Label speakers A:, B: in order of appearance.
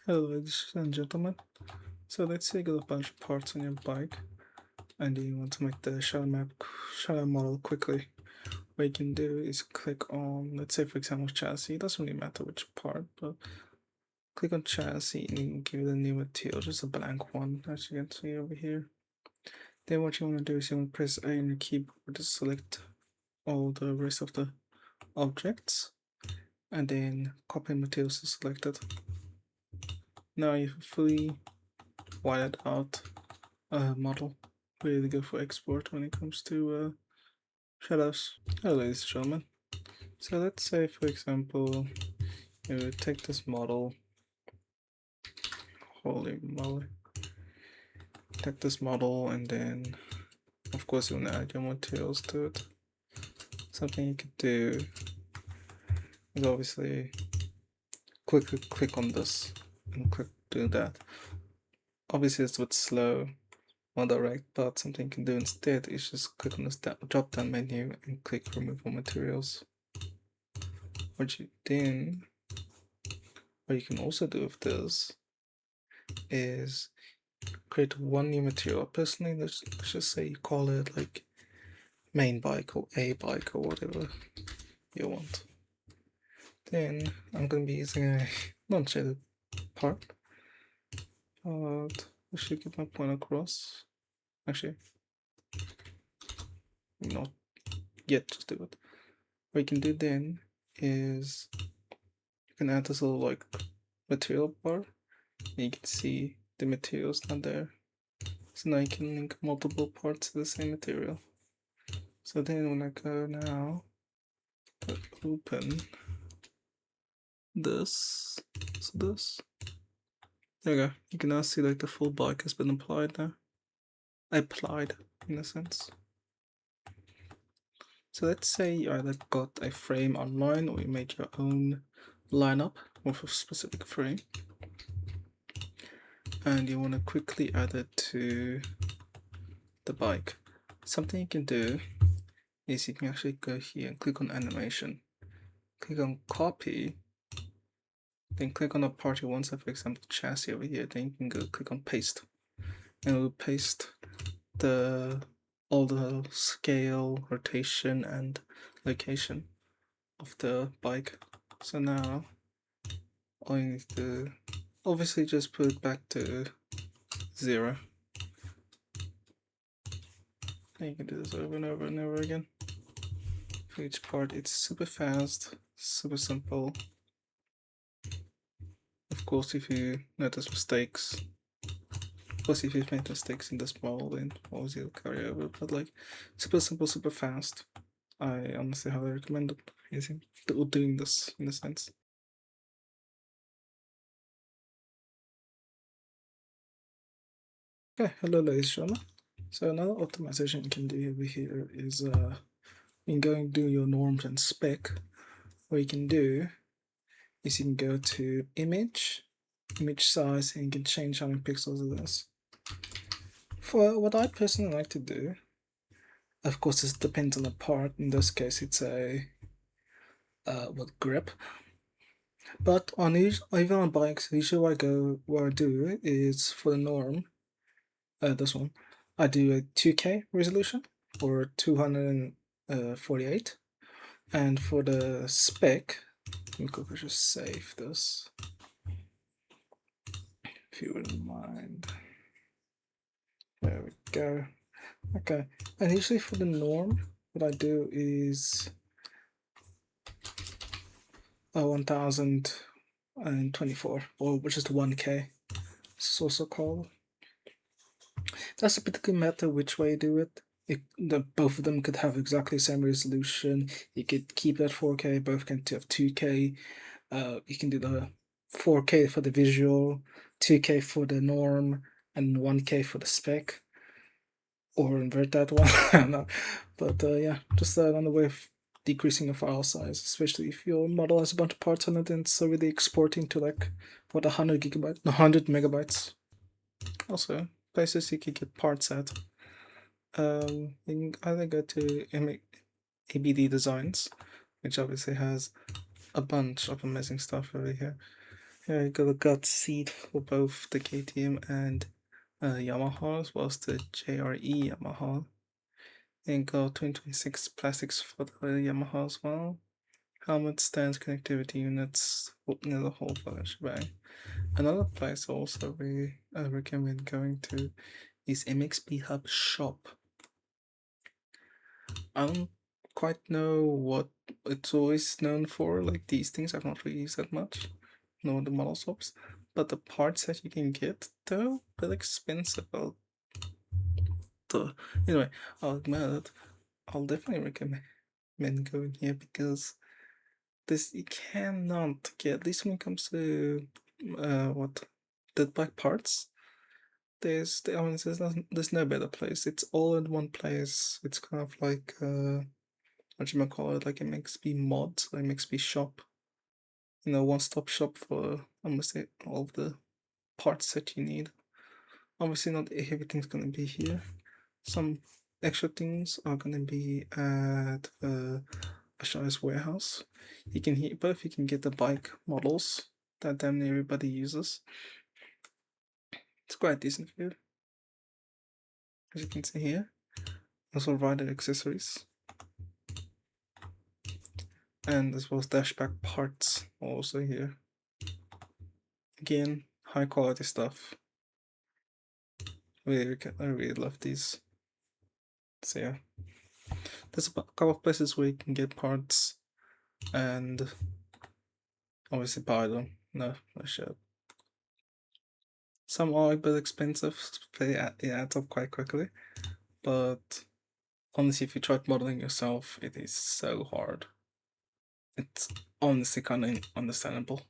A: Hello ladies and gentlemen. So let's say you got a bunch of parts on your bike and you want to make the shadow model quickly. What you can do is click on, let's say for example chassis, it doesn't really matter which part, but click on chassis and you can give it a new material, just a blank one as you can see over here. Then what you want to do is you want to press A on your keyboard to select all the rest of the objects and then copy materials to selected. Now you've fully wired out model, ready to go for export when it comes to shadows. Hello ladies and gentlemen. So let's say for example you take this model, holy moly, take this model and then of course you want to add your materials to it. Something you could do is obviously click on this and click do that. Obviously it's a bit slow, not direct, but something you can do instead is just click on this drop down menu and click remove all materials. What you can also do with this is create one new material. Personally, let's just say you call it like main bike or a bike or whatever you want. Then I'm going to be using a non-shaded part, but I should get my point across. Actually, not yet, just do it. What you can do then is you can add this little like material bar and you can see the materials not there. So now you can link multiple parts to the same material. So then when I go now to open this, there you go. You can now see like the full bike has been applied now. Applied in a sense. So let's say you either got a frame online or you made your own lineup of a specific frame and you want to quickly add it to the bike. Something you can do is you can actually go here and click on animation, click on copy, then click on the part you want, so for example chassis over here, then you can go click on paste and it will paste all the scale, rotation and location of the bike. So now all you need to obviously just put it back to 0. And you can do this over and over and over again. For each part, it's super fast, super simple. Of course, if you notice mistakes, if you've made mistakes in this model, then obviously it'll carry over. But like, super simple, super fast. I honestly highly recommend doing this in a sense. Okay, hello ladies and gentlemen. So another optimization you can do over here is you can go and do your norms and spec. What you can do is you can go to image size, and you can change how many pixels it is. For what I personally like to do, of course this depends on the part. In this case it's a grip. But on even on bikes, usually what I do is for the norm, this one, I do a 2K resolution or 248, and for the spec, let me quickly just save this, if you wouldn't mind. There we go. Okay, and usually for the norm, what I do is 1024, or which is the 1K. It's also called. Doesn't particularly matter which way you do it. Both of them could have exactly the same resolution. You could keep that 4K, both can have 2K. You can do the 4K for the visual, 2K for the norm, and 1K for the spec. Or invert that one, I don't know. But yeah, just another way of decreasing your file size, especially if your model has a bunch of parts on it and it's already exporting to like, what, 100 megabytes. Also, places you can get parts at. You can either go to ABD Designs, which obviously has a bunch of amazing stuff over here. Here I got a gut seat for both the KTM and Yamaha, as well as the JRE Yamaha. And got 2026 plastics for the Yamaha as well. Helmet, stands, connectivity units, the whole shebang. Another place I also really recommend going to is MXP Hub Shop. I don't quite know what it's always known for, like these things I've not really used that much, no the model swaps, but the parts that you can get, though, a bit expensive. Anyway, I'll admit it, I'll definitely recommend going here because this you cannot get, at least when it comes to what the black parts. There's no better place. It's all in one place. It's kind of like what you might call it, like MXP mods, like MXP shop. One-stop shop for almost all of the parts that you need. Obviously, not everything's gonna be here. Some extra things are gonna be at Ashai's warehouse. But you can get the bike models that damn near everybody uses. It's quite decent food, as you can see here. Also rider accessories. And as well as dashback parts also here. Again, high quality stuff. I really love these. So yeah, there's a couple of places where you can get parts and obviously buy them. No shit. Some are a bit expensive, it adds up quite quickly, but honestly, if you try modeling yourself, it is so hard. It's honestly kind of understandable.